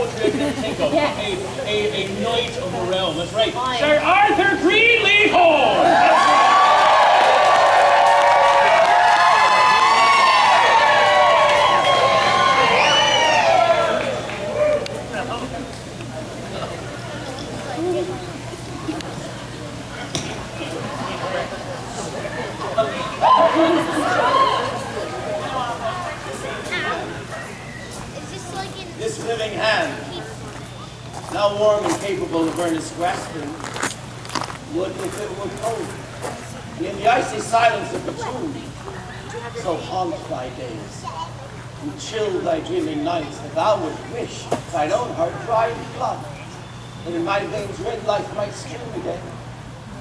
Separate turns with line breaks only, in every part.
poetry I can think of. A knight of the realm. That's right.
Fine.
Sir Arthur Greenleaf.
This living hand, now warm and capable of earnest grasping, would if it were cold. And in the icy silence of the tomb, so haunt thy days, and chill thy dreaming nights, that thou would wish thine own heart dried with blood, that in my veins red life might stream again,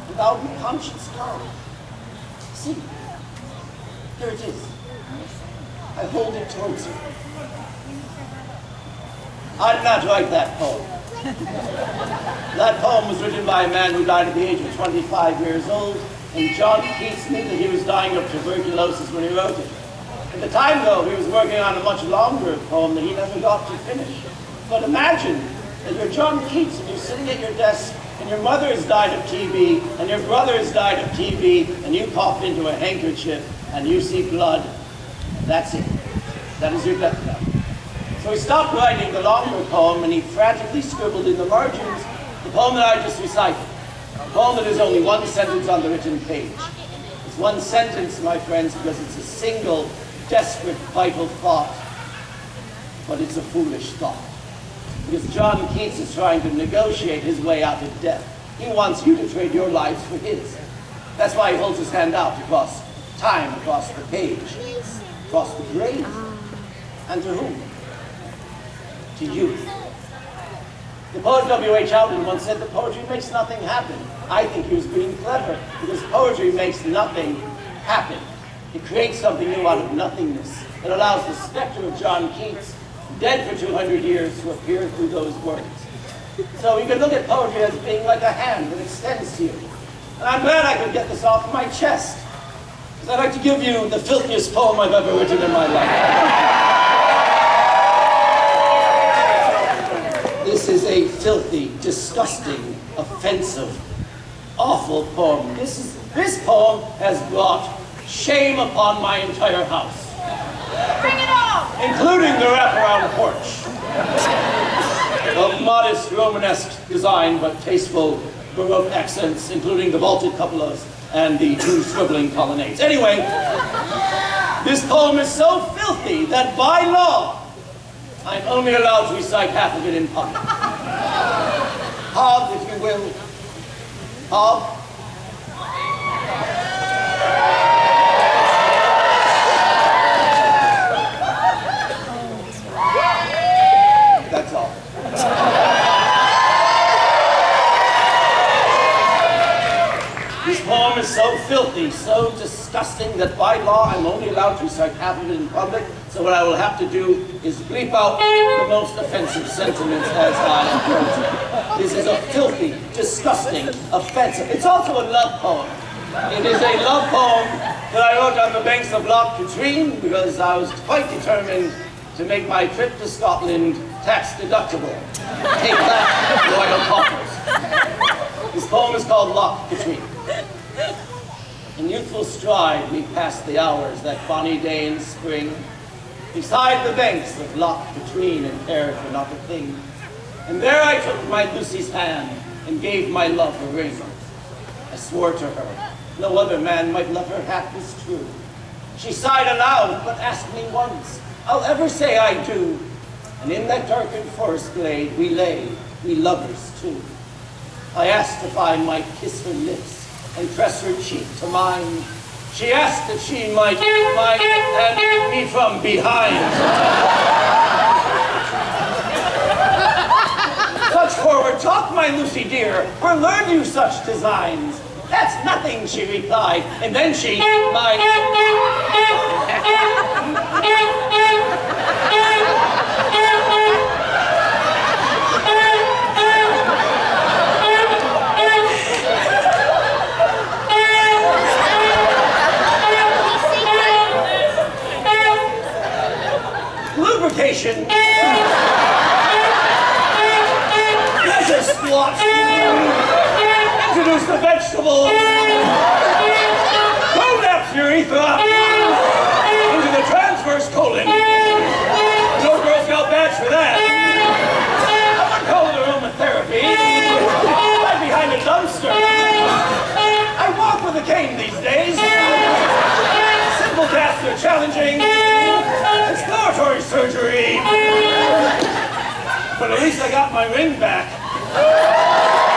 and thou be conscience calm. See, here it is. I hold it towards you. I did not write that poem. That poem was written by a man who died at the age of 25 years old, and John Keats knew that he was dying of tuberculosis when he wrote it. At the time, though, he was working on a much longer poem that he never got to finish. But imagine that you're John Keats and you're sitting at your desk, and your mother has died of TB, and your brother has died of TB, and you cough into a handkerchief, and you see blood. That's it. That is your death knell. So he stopped writing the longer poem, and he frantically scribbled in the margins the poem that I just recited. A poem that is only one sentence on the written page. It's one sentence, my friends, because it's a single, desperate, vital thought. But it's a foolish thought. Because John Keats is trying to negotiate his way out of death. He wants you to trade your lives for his. That's why he holds his hand out across time, across the page, across the grave. And to whom? To you. The poet W.H. Auden once said that poetry makes nothing happen. I think he was being clever, because poetry makes nothing happen. It creates something new out of nothingness. It allows the specter of John Keats, dead for 200 years, to appear through those words. So you can look at poetry as being like a hand that extends to you. And I'm glad I could get this off my chest, because I'd like to give you the filthiest poem I've ever written in my life. This is a filthy, disgusting, offensive, awful poem. This poem has brought shame upon my entire house.
Bring it on!
Including the wraparound porch. Of modest Romanesque design, but tasteful Baroque accents, including the vaulted cupolas and the two swiveling colonnades. Anyway, this poem is so filthy that by law, I'm only allowed to recite half of it in public. Hob, if you will. Hob. That's all. This poem is so filthy, so disgusting, that by law I'm only allowed to recite half of it in public, so what I will have to do is bleep out the most offensive sentiments as I approach it. This is a filthy, disgusting, offensive. It's also a love poem. It is a love poem that I wrote on the banks of Loch Katrine because I was quite determined to make my trip to Scotland tax deductible. Take that, royal coffers. This poem is called Loch Katrine. In youthful stride we passed the hours that bonny day in spring, beside the banks of Loch Katrine, and cared for not a thing. And there I took my Lucy's hand and gave my love a ring. I swore to her no other man might love her half as true. She sighed aloud, but asked me once, I'll ever say I do. And in that darkened forest glade we lay, we lovers too. I asked if I might kiss her lips and press her cheek to mine. She asked that she might and me from behind. Such forward talk, my Lucy dear, where learned you such designs? That's nothing, she replied, and then she, lubrication. vegetable. Prolapse urethra. Into the transverse colon. No Girl Scout badge for that. I would call it aromatherapy. Right behind a dumpster. I walk with a cane these days. Simple tasks are challenging. Exploratory surgery. But at least I got my ring back.